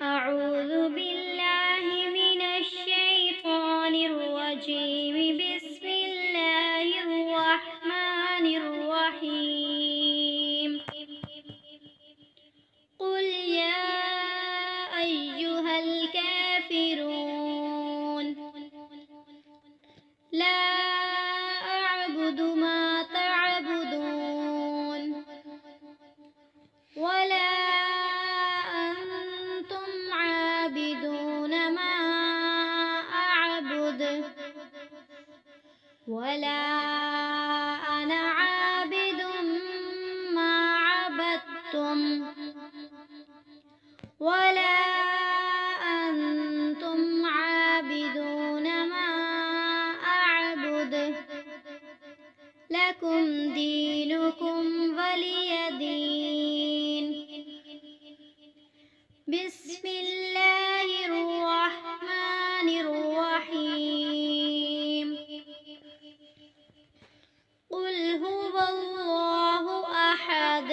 أعوذ بالله من الشيطان الرجيم. بسم الله الرحمن الرحيم. قل يا أيها الكافرون لا أعبد ما تعبدون ولا أنتم عابدون ما أعبد ولا أنا عابد ما عبدتم ولا أنتم عابدون ما أعبد لكم دينكم ولي دين. بسم الله الرحمن الرحيم. قل هو الله أحد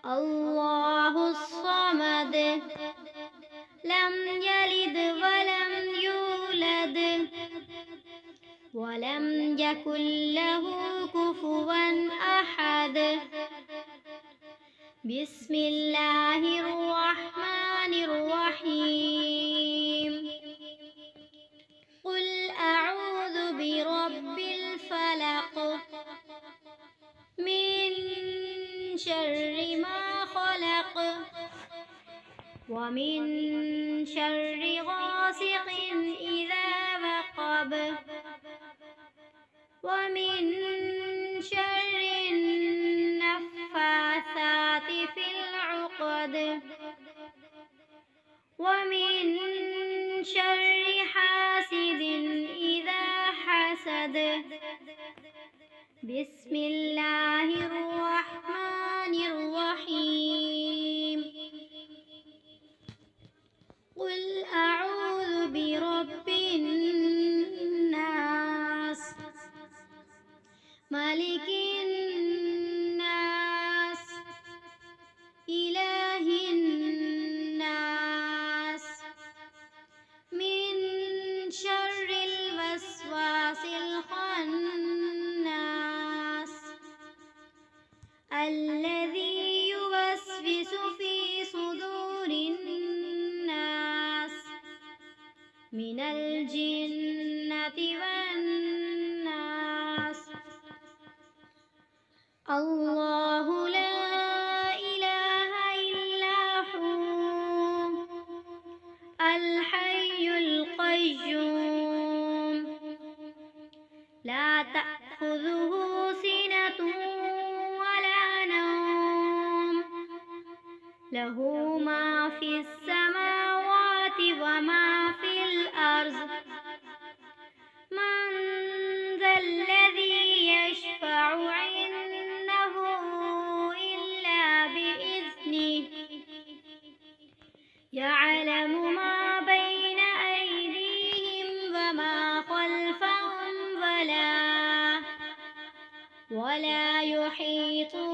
الله الصمد لم يلد ولم يولد ولم يكن له كفوا أحد. بسم الله الرحمن الرحيم. قل أعوذ برب الفلق من شر ما خلق ومن شر غاسق إذا وقب ومن شر النفاثات في العقد ومن شر حاسد إذا حسد. بسم الله الرحمن الرحيم. قل أعوذ برب الناس ملك الناس إله الناس من شر الوسواس الخناس الذي يوسوس في صدور الناس من الجنة والناس. الله لا إله إلا هو الحي القيوم لا تأخذه سنة ولا نوم له ما في السماوات وما في الأرض. من ذا الذي يشفع عنده إلا بإذنه يعلم ما بين أيديهم وما خلفهم ولا يحيطون